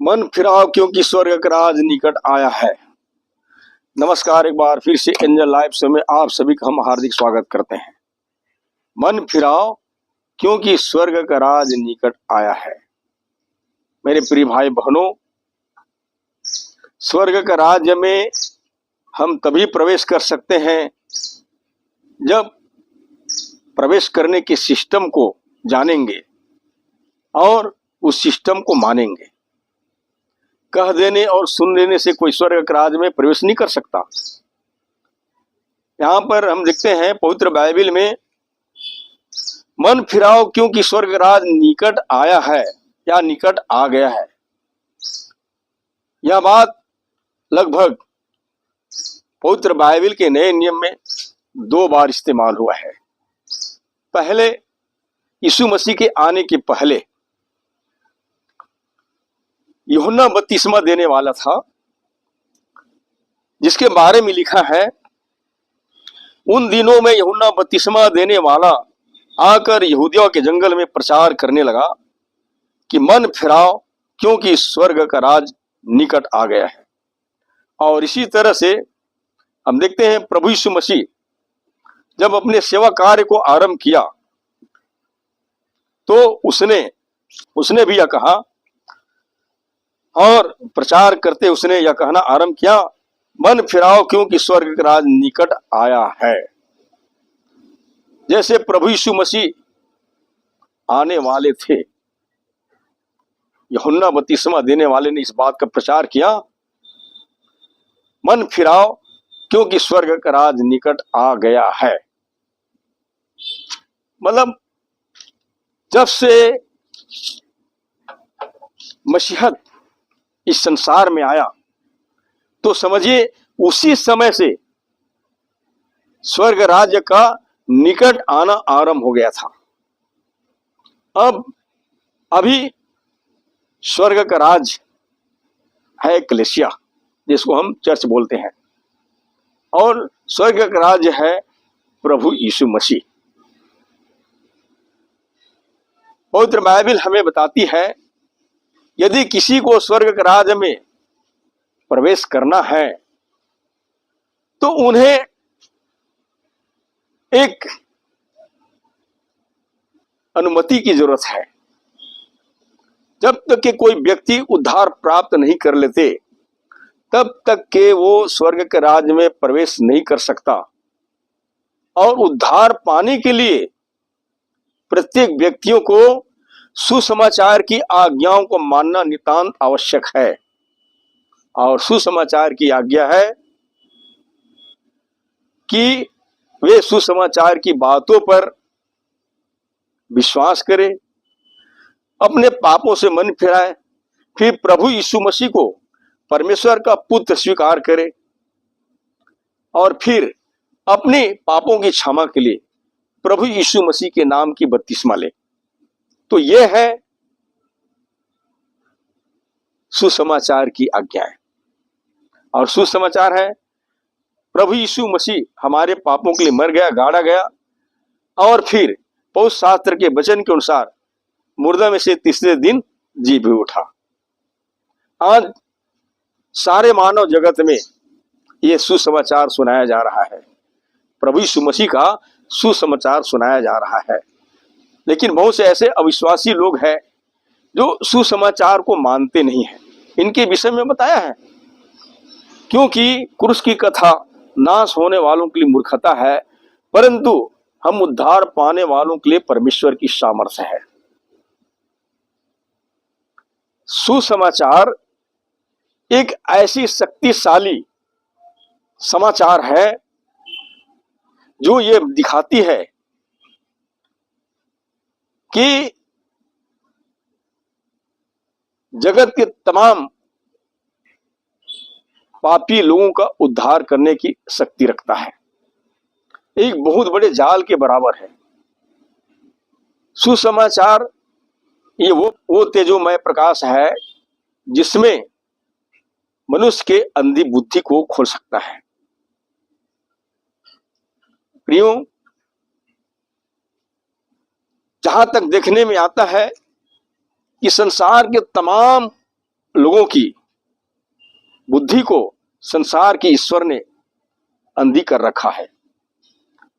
मन फिराओ क्योंकि स्वर्ग का राज निकट आया है। नमस्कार, एक बार फिर से एंजल लाइव शो में आप सभी का हम हार्दिक स्वागत करते हैं। मन फिराओ क्योंकि स्वर्ग का राज निकट आया है। मेरे प्रिय भाई बहनों, स्वर्ग का राज्य में हम तभी प्रवेश कर सकते हैं जब प्रवेश करने के सिस्टम को जानेंगे और उस सिस्टम को मानेंगे। कह देने और सुन लेने से कोई स्वर्ग के राज में प्रवेश नहीं कर सकता। यहाँ पर हम देखते हैं पवित्र बाइबल में, मन फिराओ क्योंकि स्वर्ग राज निकट आया है या निकट आ गया है। यह बात लगभग पवित्र बाइबल के नए नियम में 2 बार इस्तेमाल हुआ है। पहले यीशु मसीह के आने के पहले यूहन्ना बपतिस्मा देने वाला था, जिसके बारे में लिखा है, उन दिनों में यूहन्ना बपतिस्मा देने वाला आकर यहूदियों के जंगल में प्रचार करने लगा कि मन फिराओ क्योंकि स्वर्ग का राज निकट आ गया है। और इसी तरह से हम देखते हैं प्रभु यीशु मसीह जब अपने सेवा कार्य को आरंभ किया तो उसने भी यह कहा और प्रचार करते उसने यह कहना आरंभ किया, मन फिराओ क्योंकि स्वर्ग का राज निकट आया है। जैसे प्रभु यीशु मसीह आने वाले थे, यूहन्ना बपतिस्मा देने वाले ने इस बात का प्रचार किया, मन फिराओ क्योंकि स्वर्ग का राज निकट आ गया है। मतलब जब से मसीहत इस संसार में आया तो समझिए उसी समय से स्वर्ग राज्य का निकट आना आरंभ हो गया था। अभी स्वर्ग का राज है कलीसिया, जिसको हम चर्च बोलते हैं, और स्वर्ग का राज्य है प्रभु यीशु मसीह। पवित्र बाइबल हमें बताती है, यदि किसी को स्वर्ग के राज्य में प्रवेश करना है तो उन्हें एक अनुमति की जरूरत है। जब तक कि कोई व्यक्ति उद्धार प्राप्त नहीं कर लेते तब तक के वो स्वर्ग के राज्य में प्रवेश नहीं कर सकता। और उद्धार पाने के लिए प्रत्येक व्यक्तियों को सुसमाचार की आज्ञाओं को मानना नितांत आवश्यक है। और सुसमाचार की आज्ञा है कि वे सुसमाचार की बातों पर विश्वास करें, अपने पापों से मन फिराए, फिर प्रभु यीशु मसीह को परमेश्वर का पुत्र स्वीकार करें और फिर अपने पापों की क्षमा के लिए प्रभु यीशु मसीह के नाम की बपतिस्मा ले। तो यह है सुसमाचार की आज्ञा है। और सुसमाचार है, प्रभु यीशु मसीह हमारे पापों के लिए मर गया, गाड़ा गया और फिर पवित्र शास्त्र के वचन के अनुसार मुर्दा में से तीसरे दिन जी भी उठा। आज सारे मानव जगत में यह सुसमाचार सुनाया जा रहा है, प्रभु यीशु मसीह का सुसमाचार सुनाया जा रहा है। लेकिन बहुत से ऐसे अविश्वासी लोग हैं जो सुसमाचार को मानते नहीं हैं। इनके विषय में बताया है, क्योंकि क्रूस की कथा नाश होने वालों के लिए मूर्खता है, परंतु हम उद्धार पाने वालों के लिए परमेश्वर की सामर्थ्य है। सुसमाचार एक ऐसी शक्तिशाली समाचार है जो ये दिखाती है कि जगत के तमाम पापी लोगों का उद्धार करने की शक्ति रखता है। एक बहुत बड़े जाल के बराबर है सुसमाचार। ये वो तेजोमय प्रकाश है जिसमें मनुष्य के अंधी बुद्धि को खोल सकता है। प्रियो, जहां तक देखने में आता है कि संसार के तमाम लोगों की बुद्धि को संसार की ईश्वर ने अंधी कर रखा है।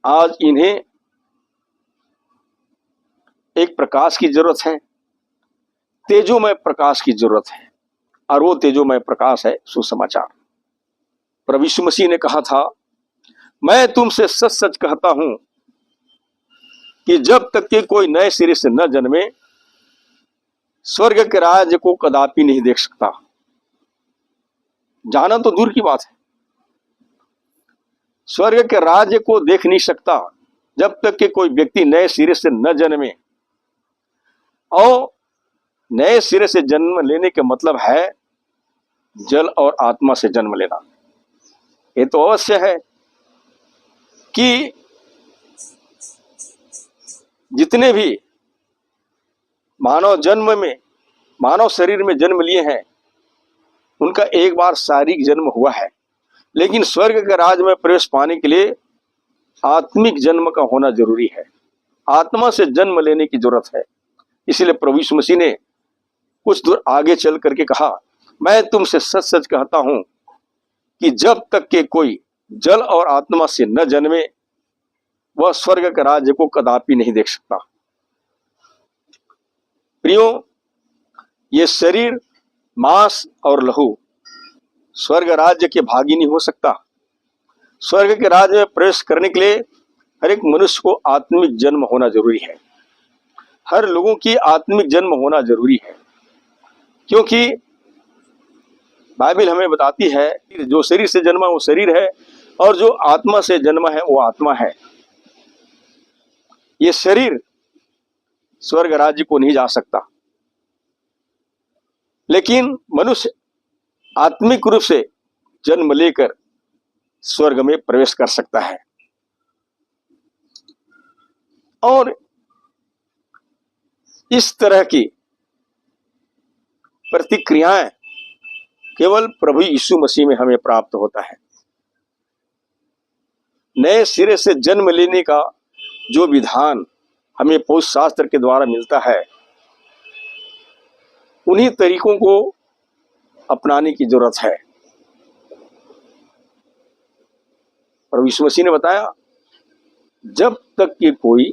आज इन्हें एक प्रकाश की जरूरत है, तेजोमय प्रकाश की जरूरत है, और वो तेजोमय प्रकाश है सुसमाचार। प्रभु यीशु मसीह ने कहा था, मैं तुमसे सच सच कहता हूं कि जब तक कि कोई नए सिरे से न जन्मे स्वर्ग के राज्य को कदापि नहीं देख सकता। जाना तो दूर की बात है, स्वर्ग के राज्य को देख नहीं सकता जब तक कि कोई व्यक्ति नए सिरे से न जन्मे। और नए सिरे से जन्म लेने का मतलब है जल और आत्मा से जन्म लेना। ये तो अवश्य है कि जितने भी मानव जन्म में, मानव शरीर में जन्म लिए हैं, उनका एक बार शारीरिक जन्म हुआ है, लेकिन स्वर्ग के राज में प्रवेश पाने के लिए आत्मिक जन्म का होना जरूरी है। आत्मा से जन्म लेने की जरूरत है। इसलिए प्रभु यीशु मसीह ने कुछ दूर आगे चल करके कहा, मैं तुमसे सच सच कहता हूं कि जब तक के कोई जल और आत्मा से न जन्मे वह स्वर्ग के राज्य को कदापि नहीं देख सकता। प्रियो, ये शरीर, मांस और लहू स्वर्ग राज्य के भागी नहीं हो सकता। स्वर्ग के राज्य में प्रवेश करने के लिए हर एक मनुष्य को आत्मिक जन्म होना जरूरी है। हर लोगों की आत्मिक जन्म होना जरूरी है, क्योंकि बाइबल हमें बताती है कि जो शरीर से जन्मा वो शरीर है, और जो आत्मा से जन्मा है वो आत्मा है। ये शरीर स्वर्ग राज्य को नहीं जा सकता, लेकिन मनुष्य आत्मिक रूप से जन्म लेकर स्वर्ग में प्रवेश कर सकता है। और इस तरह की प्रतिक्रियाएं केवल प्रभु यीशु मसीह में हमें प्राप्त होता है। नए सिरे से जन्म लेने का जो विधान हमें पौरुष शास्त्र के द्वारा मिलता है, उन्हीं तरीकों को अपनाने की जरूरत है। प्रभु यीशु मसीह ने बताया, जब तक कि कोई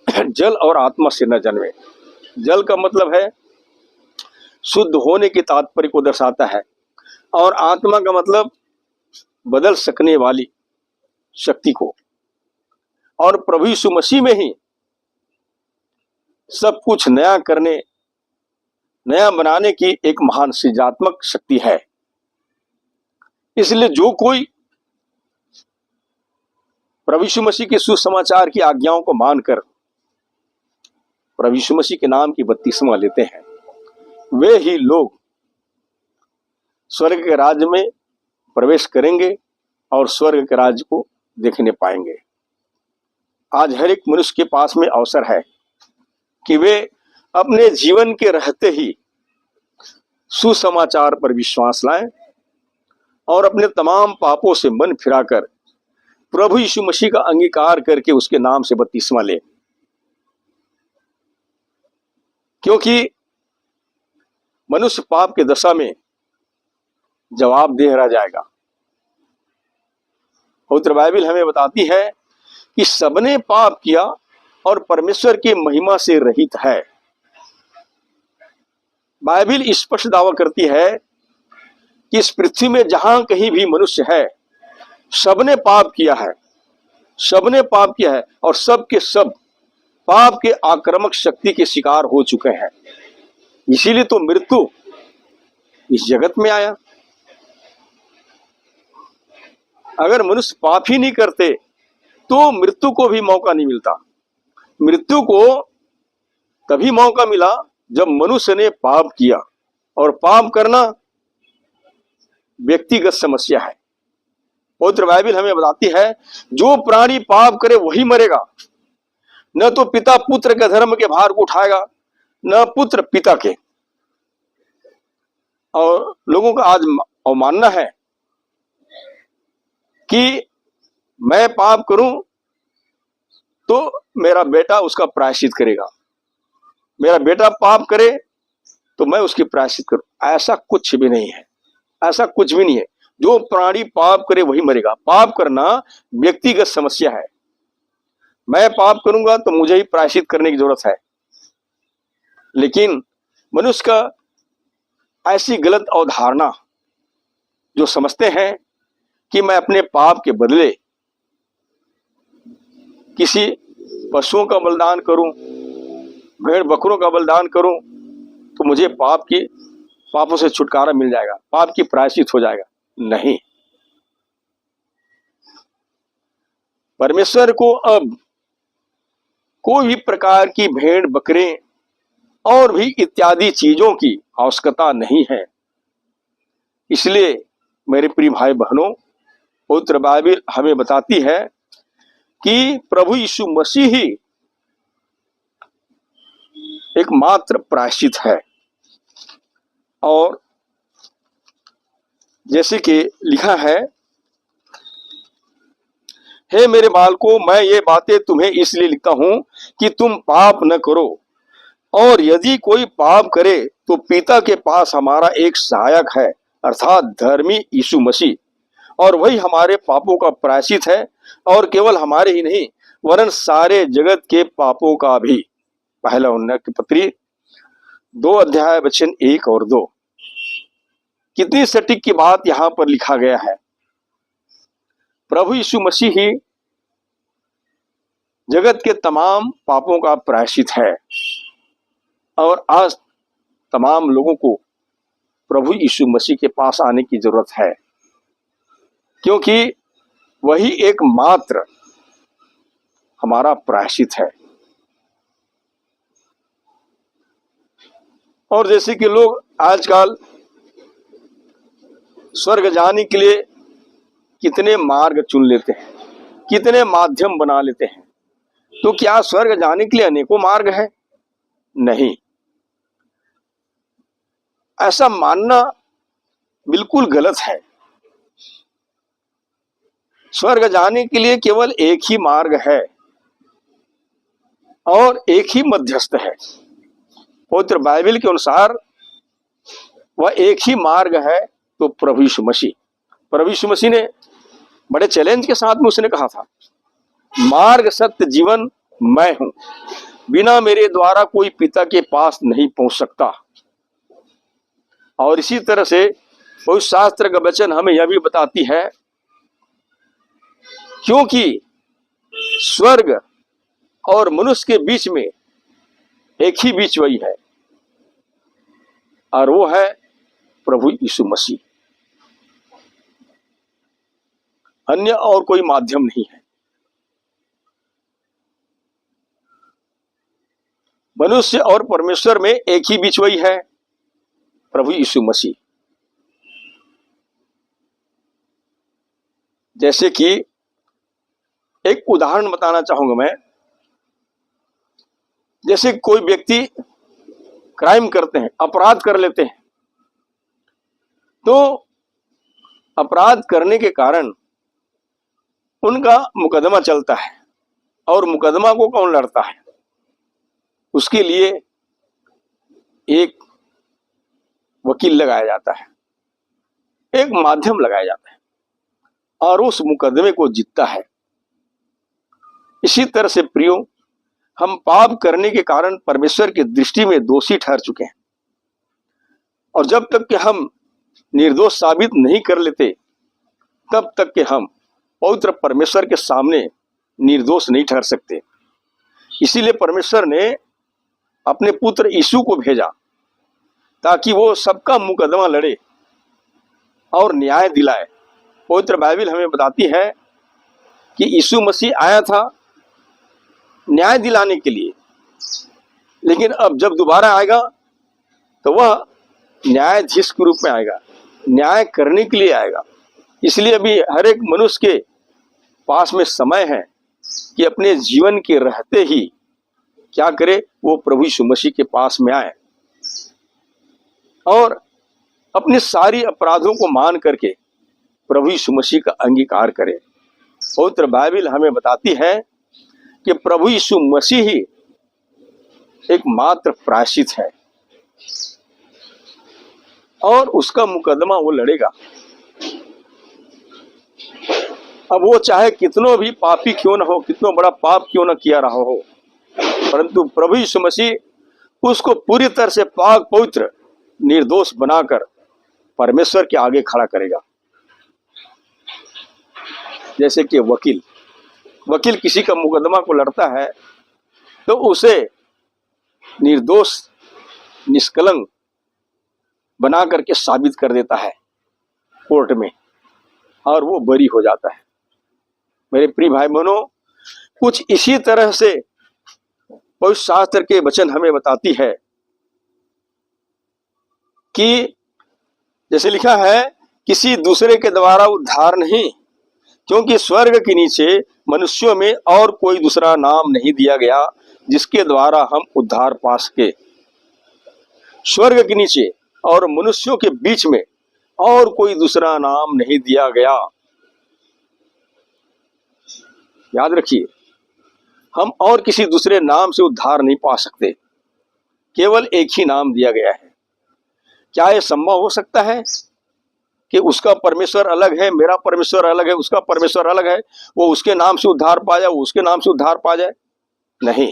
जल और आत्मा से न जन्मे। जल का मतलब है शुद्ध होने के तात्पर्य को दर्शाता है, और आत्मा का मतलब बदल सकने वाली शक्ति को। और प्रभु यीशु मसीह में ही सब कुछ नया करने, नया बनाने की एक महान सृजनात्मक शक्ति है। इसलिए जो कोई प्रभु यीशु मसीह के सुसमाचार की आज्ञाओं को मानकर प्रभु यीशु मसीह के नाम की बपतिस्मा लेते हैं, वे ही लोग स्वर्ग के राज्य में प्रवेश करेंगे और स्वर्ग के राज्य को देखने पाएंगे। आज हर एक मनुष्य के पास में अवसर है कि वे अपने जीवन के रहते ही सुसमाचार पर विश्वास लाएं और अपने तमाम पापों से मन फिराकर प्रभु यीशु मसीह का अंगीकार करके उसके नाम से बपतिस्मा लें। क्योंकि मनुष्य पाप के दशा में जवाबदेह रह जाएगा। पवित्र बाइबल हमें बताती है कि सबने पाप किया और परमेश्वर की महिमा से रहित है। बाइबल स्पष्ट दावा करती है कि इस पृथ्वी में जहां कहीं भी मनुष्य है, सबने पाप किया है, सबने पाप किया है, और सब के सब पाप के आक्रामक शक्ति के शिकार हो चुके हैं। इसीलिए तो मृत्यु इस जगत में आया। अगर मनुष्य पाप ही नहीं करते तो मृत्यु को भी मौका नहीं मिलता। मृत्यु को तभी मौका मिला जब मनुष्य ने पाप किया, और पाप करना व्यक्तिगत समस्या है। पवित्र बाइबल हमें बताती है, जो प्राणी पाप करे वही मरेगा। न तो पिता पुत्र के धर्म के भार को उठाएगा, न पुत्र पिता के। और लोगों का आज अवमानना है कि मैं पाप करूं तो मेरा बेटा उसका प्रायश्चित करेगा, मेरा बेटा पाप करे तो मैं उसकी प्रायश्चित करूं। ऐसा कुछ भी नहीं है, ऐसा कुछ भी नहीं है। जो प्राणी पाप करे वही मरेगा। पाप करना व्यक्तिगत समस्या है। मैं पाप करूंगा तो मुझे ही प्रायश्चित करने की जरूरत है, लेकिन मनुष्य का ऐसी गलत अवधारणा जो समझते हैं कि मैं अपने पाप के बदले किसी पशुओं का बलिदान करूं, भेड़ बकरों का बलिदान करूं, तो मुझे पापों से छुटकारा मिल जाएगा, पाप की प्रायश्चित हो जाएगा। नहीं, परमेश्वर को अब कोई भी प्रकार की भेड़ बकरे और भी इत्यादि चीजों की आवश्यकता नहीं है। इसलिए मेरे प्रिय भाई बहनों, पवित्र बाइबल हमें बताती है कि प्रभु यीशु मसीह ही एकमात्र प्रायश्चित है। और जैसे कि लिखा है, हे मेरे बालकों, मैं ये बातें तुम्हें इसलिए लिखता हूं कि तुम पाप न करो, और यदि कोई पाप करे तो पिता के पास हमारा एक सहायक है, अर्थात धर्मी यीशु मसीह, और वही हमारे पापों का प्रायश्चित है, और केवल हमारे ही नहीं वरन सारे जगत के पापों का भी। पहला यूहन्ना की पत्री 2 अध्याय वचन 1 और 2। कितनी सटीक की बात यहां पर लिखा गया है। प्रभु यीशु मसीह ही जगत के तमाम पापों का प्रायश्चित है, और आज तमाम लोगों को प्रभु यीशु मसीह के पास आने की जरूरत है, क्योंकि वही एकमात्र हमारा प्रायश्चित है। और जैसे कि लोग आजकल स्वर्ग जाने के लिए कितने मार्ग चुन लेते हैं, कितने माध्यम बना लेते हैं, तो क्या स्वर्ग जाने के लिए अनेकों मार्ग है? नहीं, ऐसा मानना बिल्कुल गलत है। स्वर्ग जाने के लिए केवल एक ही मार्ग है और एक ही मध्यस्थ है। पवित्र बाइबल के अनुसार वह एक ही मार्ग है, तो प्रभु यीशु मसीह। प्रभु यीशु मसीह ने बड़े चैलेंज के साथ में उसने कहा था, मार्ग सत्य जीवन मैं हूं, बिना मेरे द्वारा कोई पिता के पास नहीं पहुंच सकता। और इसी तरह से पवित्र शास्त्र का वचन हमें यह भी बताती है, क्योंकि स्वर्ग और मनुष्य के बीच में एक ही बीच वही है, और वो है प्रभु यीशु मसीह। अन्य और कोई माध्यम नहीं है। मनुष्य और परमेश्वर में एक ही बीच वही है, प्रभु यीशु मसीह। जैसे कि एक उदाहरण बताना चाहूंगा मैं। जैसे कोई व्यक्ति क्राइम करते हैं, अपराध कर लेते हैं, तो अपराध करने के कारण उनका मुकदमा चलता है, और मुकदमा को कौन लड़ता है? उसके लिए एक वकील लगाया जाता है, एक माध्यम लगाया जाता है, और उस मुकदमे को जीतता है। इसी तरह से प्रियो, हम पाप करने के कारण परमेश्वर की दृष्टि में दोषी ठहर चुके हैं, और जब तक कि हम निर्दोष साबित नहीं कर लेते, तब तक कि हम पवित्र परमेश्वर के सामने निर्दोष नहीं ठहर सकते। इसीलिए परमेश्वर ने अपने पुत्र यीशु को भेजा, ताकि वो सबका मुकदमा लड़े और न्याय दिलाए। पवित्र बाइबल हमें बताती है कि यीशु मसीह आया था न्याय दिलाने के लिए, लेकिन अब जब दोबारा आएगा तो वह न्यायाधीश के रूप में आएगा, न्याय करने के लिए आएगा। इसलिए अभी हर एक मनुष्य के पास में समय है कि अपने जीवन के रहते ही क्या करे, वो प्रभु यीशु मसीह के पास में आए और अपने सारी अपराधों को मान करके प्रभु यीशु मसीह का अंगीकार करे। पवित्र बाइबल हमें बताती है कि प्रभु यीशु मसीह ही एकमात्र प्रायश्चित है। और उसका मुकदमा वो लड़ेगा। अब वो चाहे कितनो भी पापी क्यों ना हो, कितनो बड़ा पाप क्यों ना किया रहा हो, परंतु प्रभु यीशु मसीह उसको पूरी तरह से पाक पवित्र निर्दोष बनाकर परमेश्वर के आगे खड़ा करेगा। जैसे कि वकील किसी का मुकदमा को लड़ता है तो उसे निर्दोष निष्कलंक बना करके साबित कर देता है कोर्ट में और वो बरी हो जाता है। मेरे प्रिय भाई बहनों, कुछ इसी तरह से पवित्र शास्त्र के वचन हमें बताती है कि जैसे लिखा है, किसी दूसरे के द्वारा उद्धार नहीं, क्योंकि स्वर्ग के नीचे मनुष्यों में और कोई दूसरा नाम नहीं दिया गया जिसके द्वारा हम उद्धार पा सके। स्वर्ग के नीचे और मनुष्यों के बीच में और कोई दूसरा नाम नहीं दिया गया। याद रखिए, हम और किसी दूसरे नाम से उद्धार नहीं पा सकते, केवल एक ही नाम दिया गया है। क्या यह संभव हो सकता है कि उसका परमेश्वर अलग है, मेरा परमेश्वर अलग है, उसका परमेश्वर अलग है, वो उसके नाम से उद्धार पा जाए, वो उसके नाम से उद्धार पा जाए? नहीं।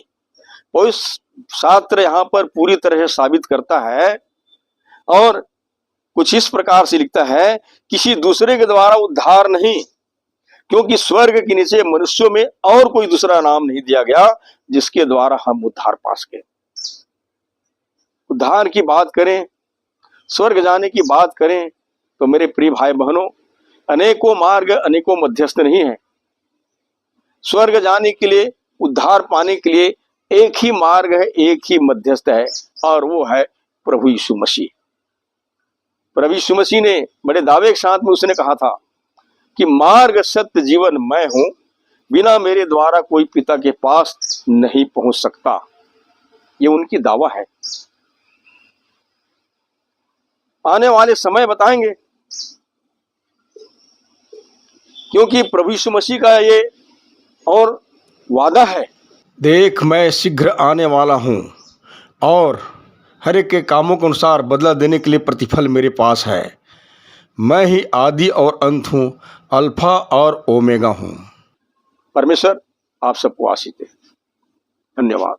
वो शास्त्र यहाँ पर पूरी तरह से साबित करता है और कुछ इस प्रकार से लिखता है, किसी दूसरे के द्वारा उद्धार नहीं, क्योंकि स्वर्ग के नीचे मनुष्यों में और कोई दूसरा नाम नहीं दिया गया जिसके द्वारा हम उद्धार पा सके। उद्धार की बात करें, स्वर्ग जाने की बात करें तो मेरे प्रिय भाई बहनों, अनेकों मार्ग, अनेकों मध्यस्थ नहीं है। स्वर्ग जाने के लिए, उद्धार पाने के लिए एक ही मार्ग है, एक ही मध्यस्थ है और वो है प्रभु यीशु मसीह। प्रभु यीशु मसीह ने बड़े दावे के साथ में उसने कहा था कि मार्ग, सत्य, जीवन मैं हूं, बिना मेरे द्वारा कोई पिता के पास नहीं पहुंच सकता। ये उनकी दावा है। आने वाले समय बताएंगे, क्योंकि प्रभु यीशु मसीह का ये और वादा है, देख मैं शीघ्र आने वाला हूं और हर एक के कामों के अनुसार बदला देने के लिए प्रतिफल मेरे पास है। मैं ही आदि और अंत हूं, अल्फा और ओमेगा हूं। परमेश्वर आप सबको आशीष दे। धन्यवाद।